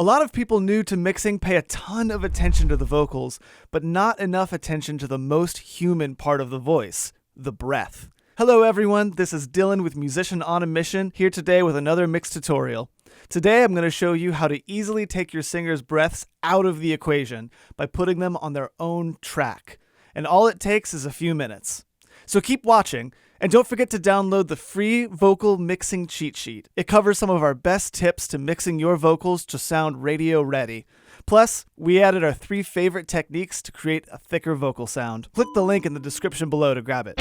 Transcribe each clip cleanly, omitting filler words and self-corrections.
A lot of people new to mixing pay a ton of attention to the vocals, but not enough attention to the most human part of the voice, the breath. Hello everyone, this is Dylan with Musician on a Mission, here today with another mix tutorial. Today I'm going to show you how to easily take your singer's breaths out of the equation by putting them on their own track. And all it takes is a few minutes. So keep watching, and don't forget to download the free vocal mixing cheat sheet. It covers some of our best tips to mixing your vocals to sound radio ready. Plus, we added our 3 favorite techniques to create a thicker vocal sound. Click the link in the description below to grab it.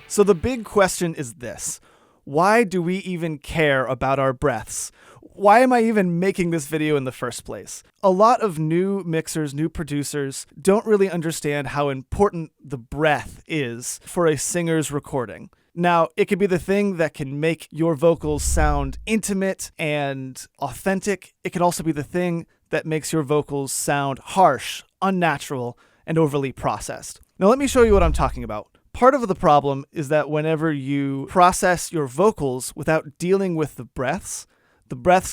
So the big question is this: why do we even care about our breaths? Why am I even making this video in the first place? A lot of new mixers, new producers don't really understand how important the breath is for a singer's recording. Now, it could be the thing that can make your vocals sound intimate and authentic. It can also be the thing that makes your vocals sound harsh, unnatural, and overly processed. Now, let me show you what I'm talking about. Part of the problem is that whenever you process your vocals without dealing with the breaths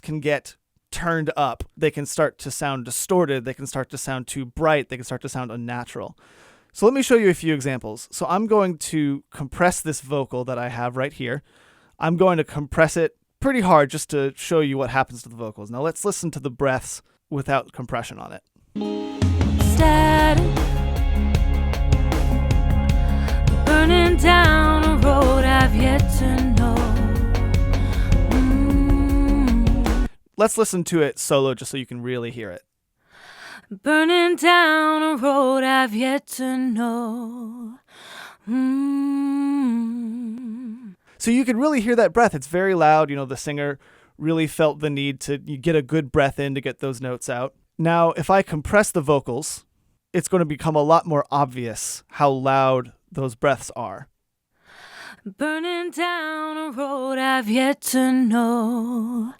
can get turned up. They can start to sound distorted. They can start to sound too bright. They can start to sound unnatural. So let me show you a few examples. So I'm going to compress this vocal that I have right here. I'm going to compress it pretty hard just to show you what happens to the vocals. Now let's listen to the breaths without compression on it. Static, burning down a road I've yet to know. Let's listen to it solo just so you can really hear it. Burning down a road I've yet to know. So you can really hear that breath. It's very loud. You know, the singer really felt the need to get a good breath in to get those notes out. Now, if I compress the vocals, it's going to become a lot more obvious how loud those breaths are. Burning down a road I've yet to know.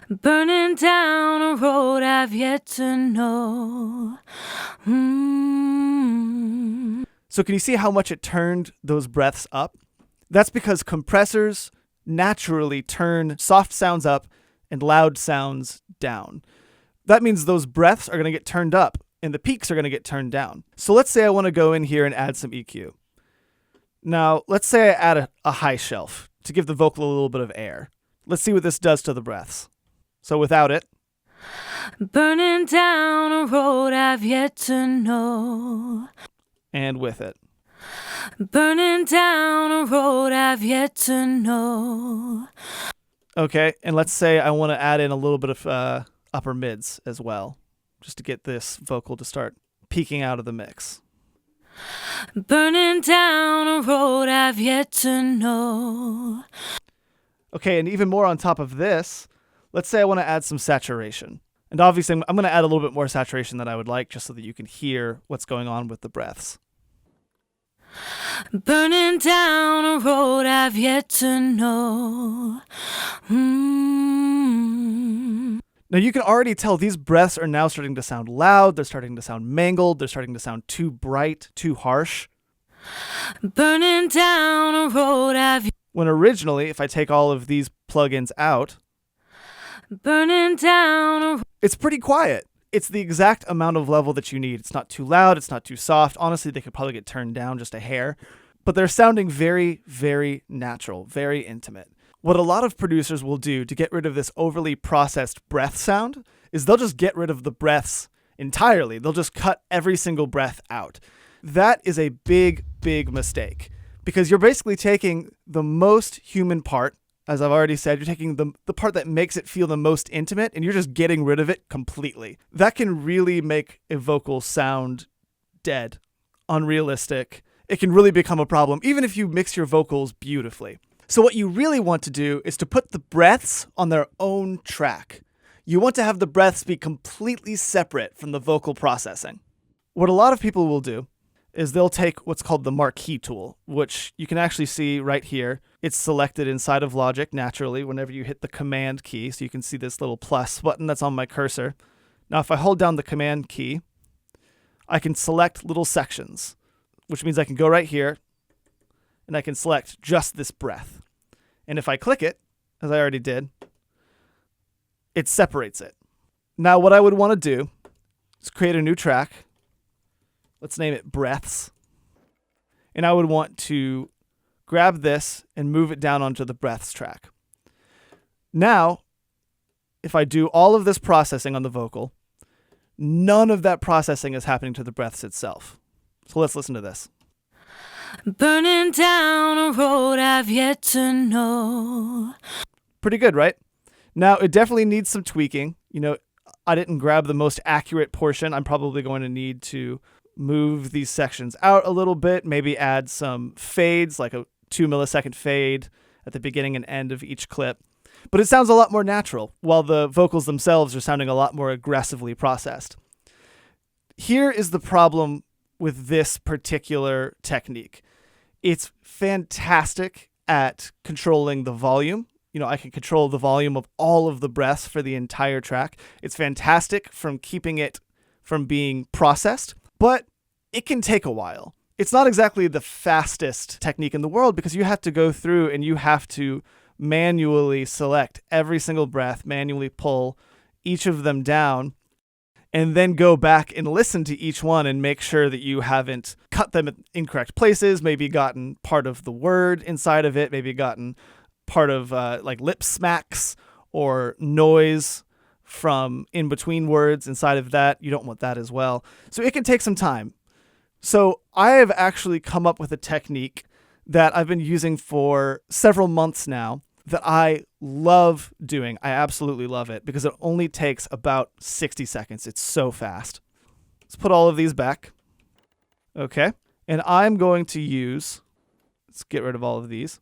Burning down a road I've yet to know. So can you see how much it turned those breaths up? That's because compressors naturally turn soft sounds up and loud sounds down. That means those breaths are going to get turned up and the peaks are going to get turned down. So let's say I want to go in here and add some EQ. Now, let's say I add a high shelf to give the vocal a little bit of air. Let's see what this does to the breaths. So without it. Burning down a road I've yet to know. And with it. Burning down a road I've yet to know. Okay, and let's say I want to add in a little bit of upper mids as well, just to get this vocal to start peeking out of the mix. Burning down a road I've yet to know. Okay, and even more on top of this, let's say I want to add some saturation. And obviously I'm going to add a little bit more saturation than I would like just so that you can hear what's going on with the breaths. Burning down a road I've yet to know. Now you can already tell these breaths are now starting to sound loud, they're starting to sound mangled, they're starting to sound too bright, too harsh. Burning down a road I've... When originally, if I take all of these plugins out, burning down a... it's pretty quiet. It's the exact amount of level that you need. It's not too loud, it's not too soft. Honestly, they could probably get turned down just a hair. But they're sounding very, very natural, very intimate. What a lot of producers will do to get rid of this overly processed breath sound is they'll just get rid of the breaths entirely. They'll just cut every single breath out. That is a big, big mistake because you're basically taking the most human part. As I've already said, you're taking the part that makes it feel the most intimate and you're just getting rid of it completely. That can really make a vocal sound dead, unrealistic. It can really become a problem, even if you mix your vocals beautifully. So what you really want to do is to put the breaths on their own track. You want to have the breaths be completely separate from the vocal processing. What a lot of people will do is they'll take what's called the marquee tool, which you can actually see right here. It's selected inside of Logic naturally whenever you hit the command key. So you can see this little plus button that's on my cursor. Now, if I hold down the command key, I can select little sections, which means I can go right here and I can select just this breath. And if I click it, as I already did, it separates it. Now what I would want to do is create a new track. Let's name it Breaths. And I would want to grab this and move it down onto the Breaths track. Now, if I do all of this processing on the vocal, none of that processing is happening to the breaths itself. So let's listen to this. Burning down a road I've yet to know. Pretty good, right? Now, it definitely needs some tweaking. I didn't grab the most accurate portion. I'm probably going to need to move these sections out a little bit, maybe add some fades, like a 2 millisecond fade at the beginning and end of each clip. But it sounds a lot more natural, while the vocals themselves are sounding a lot more aggressively processed. Here is the problem with this particular technique. It's fantastic at controlling the volume. I can control the volume of all of the breaths for the entire track. It's fantastic from keeping it from being processed, but it can take a while. It's not exactly the fastest technique in the world because you have to go through and you have to manually select every single breath, manually pull each of them down, and then go back and listen to each one and make sure that you haven't cut them at incorrect places, maybe gotten part of the word inside of it, maybe gotten part of like lip smacks or noise from in between words inside of that. You don't want that as well. So it can take some time. So I have actually come up with a technique that I've been using for several months now that I love doing. I absolutely love it because it only takes about 60 seconds. It's so fast. Let's put all of these back. Okay. And I'm going to use, let's get rid of all of these.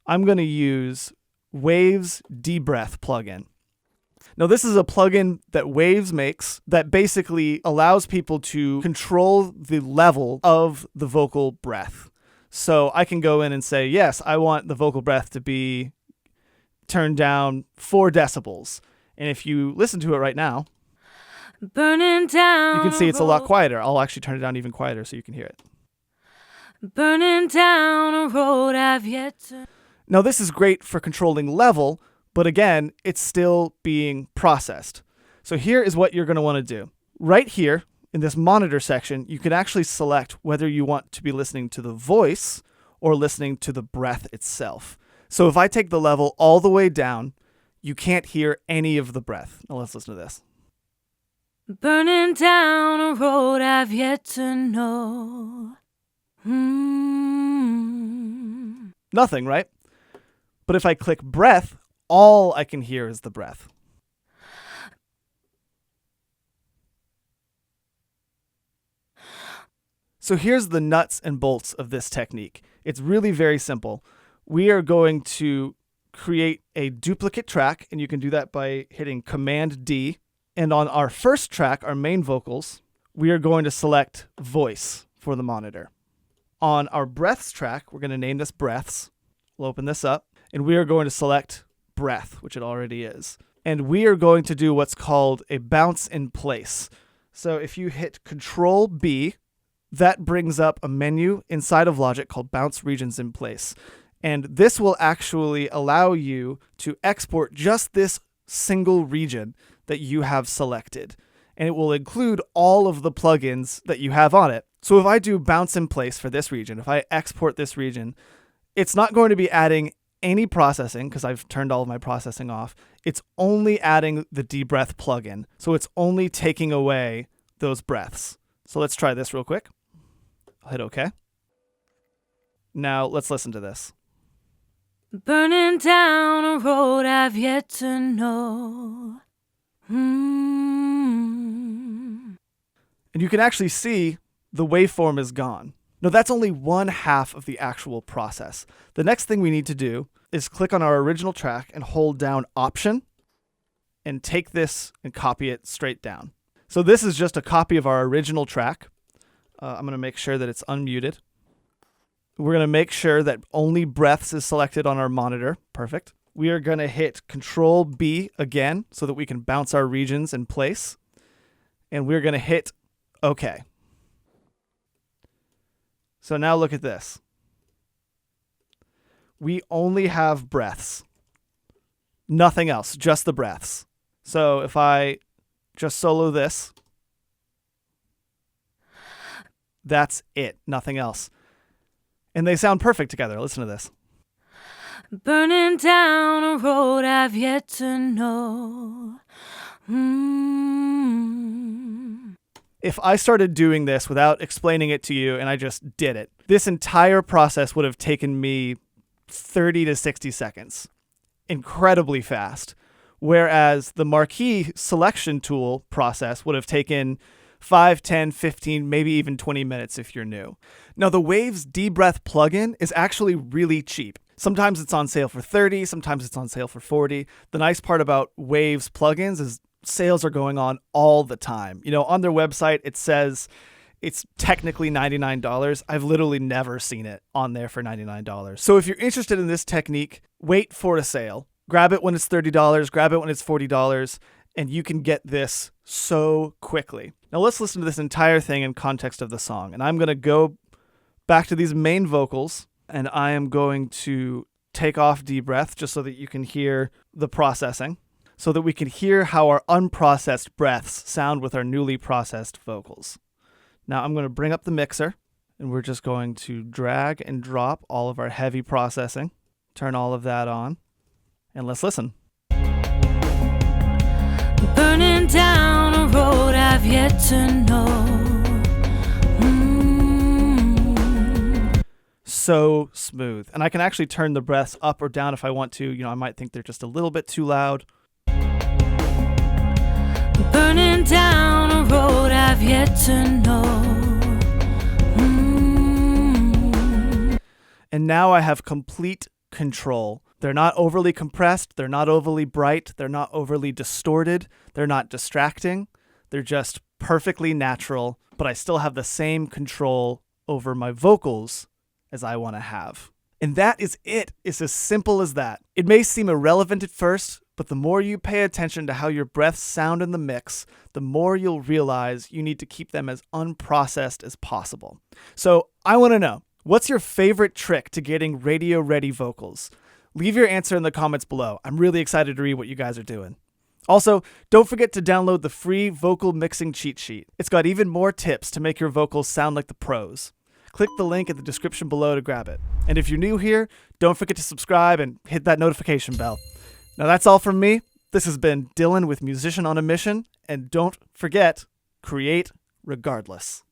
I'm going to use Waves Debreath plugin. Now, this is a plugin that Waves makes that basically allows people to control the level of the vocal breath. So I can go in and say, yes, I want the vocal breath to be turned down 4 decibels. And if you listen to it right now, Burning down you can see it's a lot quieter. I'll actually turn it down even quieter so you can hear it. Burning down a road I've yet to. Now, this is great for controlling level, but again, it's still being processed. So here is what you're going to want to do. Right here in this monitor section, you can actually select whether you want to be listening to the voice or listening to the breath itself. So if I take the level all the way down, you can't hear any of the breath. Now let's listen to this. Burning down a road I've yet to know. Nothing, right? But if I click breath, all I can hear is the breath. So here's the nuts and bolts of this technique. It's really very simple. We are going to create a duplicate track, and you can do that by hitting Command D. And on our first track, our main vocals, we are going to select voice for the monitor. On our breaths track, we're going to name this breaths. We'll open this up, and we are going to select breath, which it already is. And we are going to do what's called a bounce in place. So if you hit Control B, that brings up a menu inside of Logic called Bounce Regions in Place. And this will actually allow you to export just this single region that you have selected. And it will include all of the plugins that you have on it. So if I do bounce in place for this region, if I export this region, it's not going to be adding any processing because I've turned all of my processing off. It's only adding the Debreath plugin. So it's only taking away those breaths. So let's try this real quick. I'll hit OK. Now let's listen to this. Burning down a road I've yet to know. And you can actually see the waveform is gone. No, that's only one half of the actual process. The next thing we need to do is click on our original track and hold down Option and take this and copy it straight down. So this is just a copy of our original track. I'm going to make sure that it's unmuted. We're going to make sure that only breaths is selected on our monitor. Perfect. We are going to hit Control B again so that we can bounce our regions in place. And we're going to hit OK. So now look at this. we only have breaths. Nothing else, just the breaths. So if I just solo this, that's it, nothing else. And they sound perfect together. Listen to this. Burning down a road I've yet to know. If I started doing this without explaining it to you and I just did it, this entire process would have taken me 30 to 60 seconds. Incredibly fast. Whereas the marquee selection tool process would have taken 5, 10, 15, maybe even 20 minutes if you're new. Now, the Waves dBreath plugin is actually really cheap. Sometimes it's on sale for $30, sometimes it's on sale for $40. The nice part about Waves plugins is sales are going on all the time. You know, on their website, it says it's technically $99. I've literally never seen it on there for $99. So if you're interested in this technique, wait for a sale. Grab it when it's $30, grab it when it's $40, and you can get this so quickly. Now let's listen to this entire thing in context of the song. And I'm going to go back to these main vocals, and I am going to take off dBreath just so that you can hear the processing, so that we can hear how our unprocessed breaths sound with our newly processed vocals. Now I'm going to bring up the mixer, and we're just going to drag and drop all of our heavy processing, turn all of that on, and let's listen. Burning down a road I've yet to know. So smooth. And I can actually turn the breaths up or down if I want to. You know, I might think they're just a little bit too loud. Burning down a road I've yet to know. And now I have complete control. They're not overly compressed. They're not overly bright. They're not overly distorted. They're not distracting. They're just perfectly natural, but I still have the same control over my vocals as I want to have. And that is it. It's as simple as that. It may seem irrelevant at first, but the more you pay attention to how your breaths sound in the mix, the more you'll realize you need to keep them as unprocessed as possible. So I want to know, what's your favorite trick to getting radio-ready vocals? Leave your answer in the comments below. I'm really excited to read what you guys are doing. Also, don't forget to download the free vocal mixing cheat sheet. It's got even more tips to make your vocals sound like the pros. Click the link in the description below to grab it. And if you're new here, don't forget to subscribe and hit that notification bell. Now that's all from me. This has been Dylan with Musician on a Mission, and don't forget, create regardless.